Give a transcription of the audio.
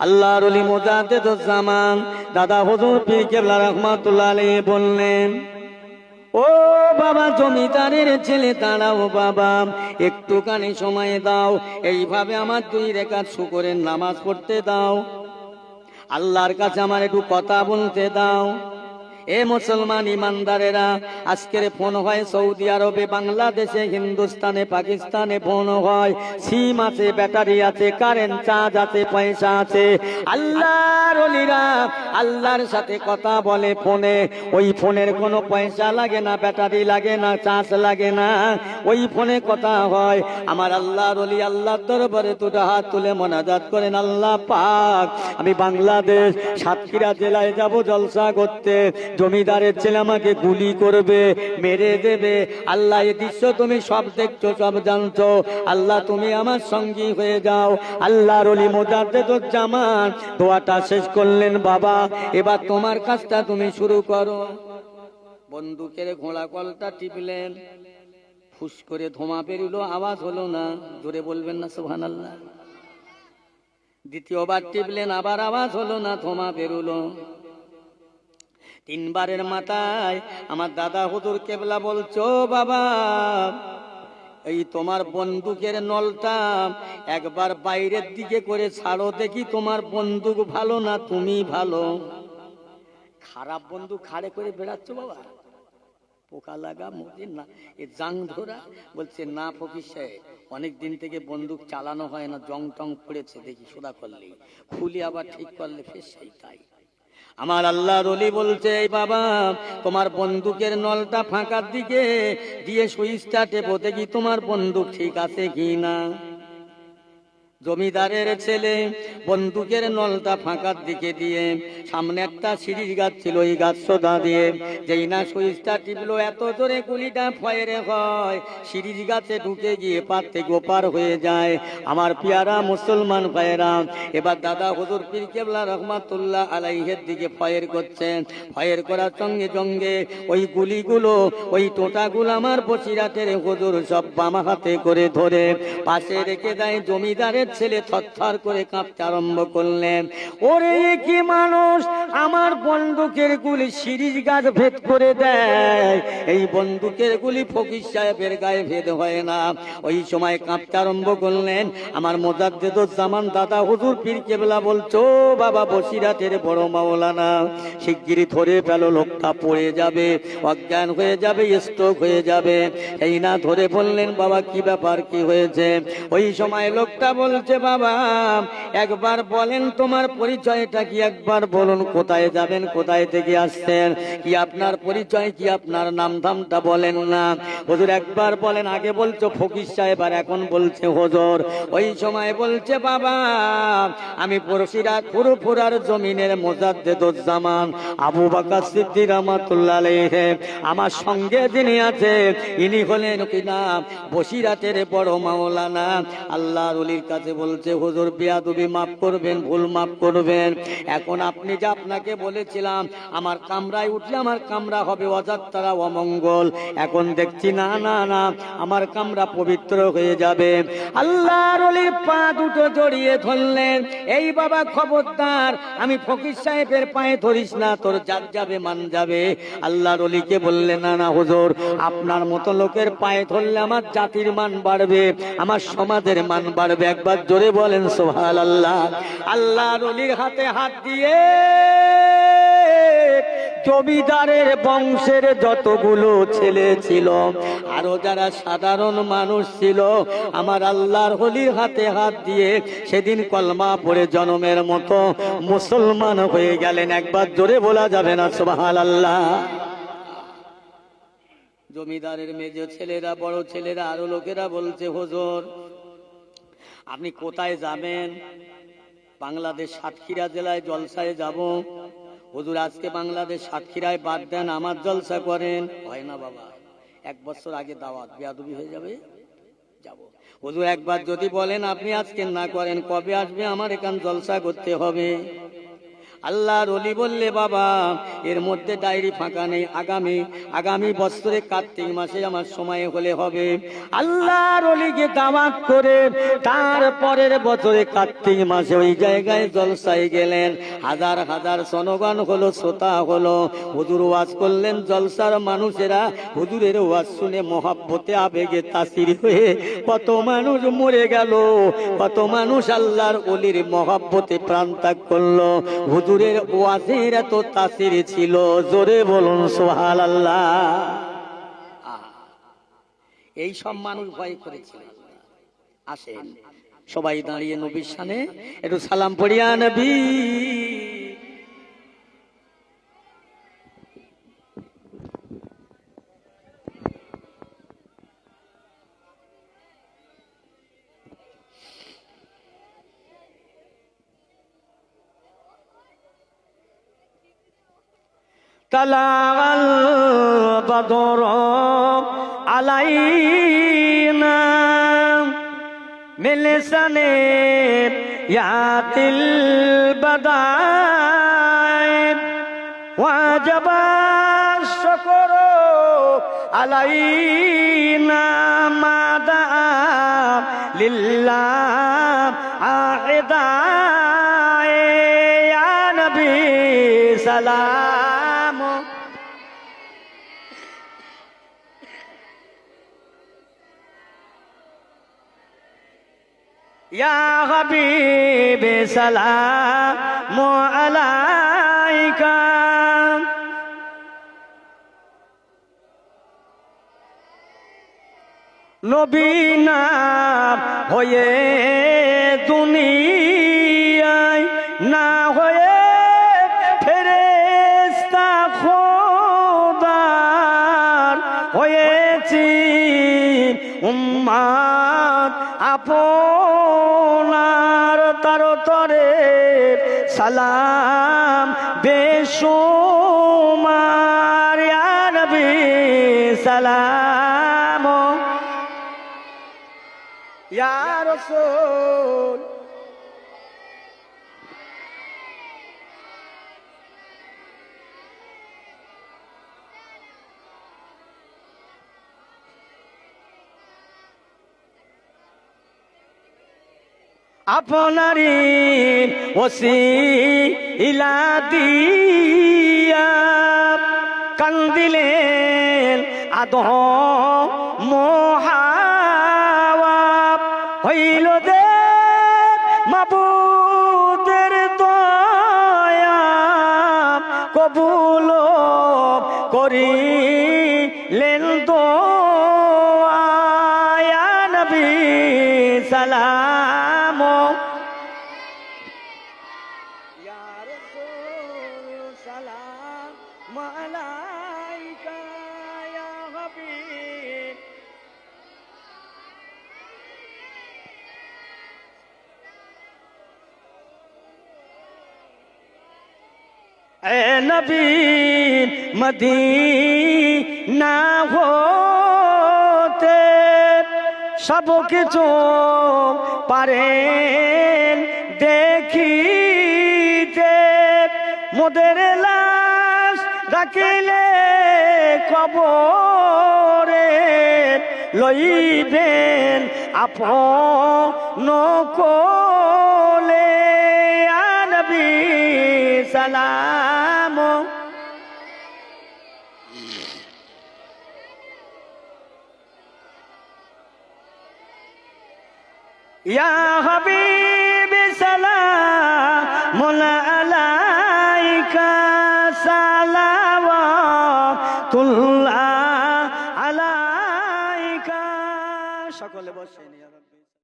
আল্লাহর ওলি মুজাদ্দিদুজ্জামান দাদা হুজুর পীর কেবলা রাহমাতুল্লাহ আলাইহি বললেন, ও বাবা জমিদারের ছেলে দাঁড়াও বাবা, একটুখানি সময় দাও, এইভাবে আমার 2 রাকাত শুকরের নামাজ পড়তে দাও, আল্লাহর কাছে আমার একটু কথা বলতে দাও। এ মুসলমান ইমানদারেরা, আজকের ফোন হয় সৌদি আরবে, বাংলাদেশে, হিন্দুস্তানে, পাকিস্তানে ফোন হয়, সিম আছে, ব্যাটারি আছে, কারেন্ট চার্জ আছে, পয়সা আছে। আল্লাহর ওলিরা আল্লাহর সাথে কথা বলে ফোনে, ওই ফোনের কোনো পয়সা লাগে না, ব্যাটারি লাগে না, চার্জ লাগে না, ওই ফোনে কথা হয়। আমার আল্লাহর ওলি আল্লাহর দরবারে 2টা হাত তুলে মোনাজাত করেন, আল্লাহ পাক আমি বাংলাদেশ সাতক্ষীরা জেলায় যাব জলসা করতে, জমিদারের ছেলে আমাকে গুলি করবে, মেরে দেবে। আল্লাহ এই দৃশ্য তুমি সব দেখছো, সব জানছো, আল্লাহ তুমি আমার সঙ্গী হয়ে যাও। আল্লাহর ওলি মুজাদ্দিদুজ্জামান দোয়াটা শেষ করলেন, বাবা এবার তোমার কাজটা তুমি শুরু করো। বন্দুকের ঘোড়া কলটা টিপলেন, ফুস করে ধোঁয়া বেরিল, আওয়াজ হলো না, জোরে বলবেন না সুবহানাল্লাহ। দ্বিতীয়বার টিপলেন, আবার আওয়াজ হলো না, ধোঁয়া বেরুলো। 3 বারের মাথায় আমার দাদা হুজুর কেবলা বলছো, বাবা এই তোমার বন্দুকের নলটা একবার বাইরের দিকে করে ছাড়ো দেখি, তোমার বন্দুক ভালো না তুমি ভালো? খারাপ বন্দুক খাড়ে করে বেড়াচ্ছ বাবা, পোকা লাগা মদিন না, এ জাং ধরা। বলছে না ফকির সাহেব, অনেক দিন থেকে বন্দুক চালানো হয় না, জং টং পড়েছে, দেখি সোদা করলে খুলি আবার ঠিক করলে ফের সেই তাই। আমার আল্লাহর ওলি বলছে, এই বাবা তোমার বন্দুকের নলটা ফাঁকার দিকে দিয়ে সুইচটা টেপো দেখি তোমার বন্দুক ঠিক আছে কি না। জমিদারের ছেলে বন্দুকের নলটা ফাঁকার দিকে দিয়ে, সামনে একটা শিরিষ গাছ ছিল, ওই গাছ সোদা দিয়ে যেই না সুইচটা টিপলো, এত জোরে গুলিটা ফায়ারে হয়, শিরিষ গাছে ঢুকে গিয়ে পার থেকে ওপার হয়ে যায়। আমার পিয়ারা মুসলমান ভাইয়েরা, এবার দাদা হুজুর পীর কেবলা রহমাতুল্লাহ আলাইহির দিকে ফায়ার করছেন। ফায়ার করার সঙ্গে সঙ্গে ওই গুলিগুলো, ওই টোটাগুলো আমার বসিরাতের হুজুর সব বাম হাতে করে ধরে পাশে রেখে দেয়। জমিদারের ছেলে থরথর করে কাঁপতে আরম্ভ করলেন, ওরে কি মানুষ, আমার বন্দুকের গুলি শিরিষ গাছ ভেদ করে দেয়, এই বন্দুকের গুলি ফকির সাহেবের গায়ে ভেদ হয় না। ওই সময় কাঁপতে আরম্ভ করলেন আমার মুজাদ্দিদুজ্জামান দাদা হুজুর পীর কেবলা বলছো, বাবা বসিরাতের বড় মাওলানা শিগগিরই ধরে পেল, লোকটা পড়ে যাবে, অজ্ঞান হয়ে যাবে, স্ট্রোক হয়ে যাবে। এই না ধরে বললেন, বাবা কি ব্যাপার, কি হয়েছে? ওই সময় লোকটা বলছে, বাবা একবার বলেন তোমার পরিচয়টা কি, একবার বলুন কোথায় যাবেন, কোথায় থেকে আসছেন, কি আপনার পরিচয়, কি আপনার নাম ধামটা বলেন না। হুজুর একবার বলেন, আগে বলছো ফকির সাহেব আর এখন বলছে হুজুর। ওই সময় বলছে, বাবা আমি বসিরাত ফুরফুরার জমিনের মুজাদ্দিদুজ্জামান আবু বকর সিদ্দিক রাহমাতুল্লাহ আলাইহি, আমার সঙ্গে যিনি আছে ইনি হলেন কিনা বসিরাতের বড় মাওলানা। আল্লাহর ওলির কাছে বলছে, হুজুর বেয়াদবি মাফ করবেন, ভুল মাফ করবেন, এখন আপনি যে আপনাকে বলেছিলাম আমার কামরায় উঠলে আমার কামরা হবে অযাত্রা অমঙ্গল, এখন দেখছি না না না আমার কামরা পবিত্র হয়ে যাবে। আল্লাহর ওলির পা দুটো জড়িয়ে ধরলেন, এই বাবা খবরদার আমি ফকির সাহেবের পায়ে ধরিস না, তোর জাত যাবে মান যাবে। আল্লাহর ওলিকে বললেন, না না হুজুর আপনার মতো লোকের পায়ে ধরলে আমার জাতির মান বাড়বে, আমার সমাজের মান বাড়বে। একবার জোরে বলেন সুবহানাল্লাহ। আল্লাহর ওলির হাতে হাত দিয়ে জমিদারের বংশের যতগুলো ছেলে ছিল, আরো যারা সাধারণ মানুষ ছিল, আমার আল্লাহর ওলির হাতে হাত দিয়ে সেদিন কলমা পড়ে জনমের মতো মুসলমান হয়ে গেলেন। একবার জোরে বলা যাবে না সুবহানাল্লাহ। জমিদারের মেজ ছেলেরা, বড় ছেলেরা, আরো লোকেরা বলছে, হুজুর আপনি কোথায় যাবেন? বাংলাদেশ সাতক্ষীরা জেলায় জলসায় যাব। হুজুর আজকে বাংলাদেশ সাতক্ষীরায় বাদ দেন, আমার জলসা করেন। হয় না বাবা, 1 বছর আগে দাওয়াত, বেয়াদবি হয়ে যাবে, যাব। হুজুর একবার যদি বলেন আপনি আজকে না করেন, কবে আসবে? আমার এখান জলসা করতে হবে। আল্লাহর ওলি বললে বাবা এর মধ্যে ডায়েরি ফাঁকা নেই, আগামী বছরে কার্তিক মাসে আমার সময় হলে হবে। আল্লাহর ওলিকে দাওয়াত করে তারপরের বছরে কার্তিক মাসে ওই জায়গায় জলসায় গেলেন। হাজার হাজার জনগণ হলো, শ্রোতা হলো, হুজুর ওয়াজ করলেন। জলসার মানুষেরা হুজুরের ওয়াজ শুনে মহাব্বতে আবেগে তাসির হয়ে কত মানুষ মরে গেল, কত মানুষ আল্লাহর ওলির মহাব্বতে প্রাণ ত্যাগ করলো। হুজুরের ওয়াজের এত তাসির ছিল, জোরে বলুন সুবহানাল্লাহ। এই সব মানুষ ভয় করেছিল। আসেন সবাই দাঁড়িয়ে নবীর শানে একটু সালাম পড়িয়া নবী। তালাল বদর আলাইনা মিলসানে ইয়াতিল বাদাই ওয়াজাবা শুকর আলাইনা মাদা লিল্লাহ আ'দাই ইয়া নবী সালাম। ইয়া হাবিবি সালামু আলাইকা। নবী না হয়ে দুনিয়ায় না হয়ে ফেরেশতা খোদার হয়েছি উম্মত আপনার। তার তরে সালাম বেশুমার ইয়া নবী সালাম ইয়া রাসূল। আপনারি ওসিলা দিয়া কান্দিলেন আদম হাওয়া হইল দে মাবুদের দয়া কবুল করিলেন দোয়া ইয়া নবী সালাম ইয়া রাসূল সালাম আলাইকা ইয়া হাবিব। এ নবী মদিনা হতে সব কিছু পারেন দেখিতে। মোদের লাশ রাখিলে কবরে লইবেন আপন কোলে ইয়া নবী সালাম। ইয়া হাবিবি সালামুন আলাইকা সালাওয়াতুল্লাহ আলাইকা। সকলে বসেন।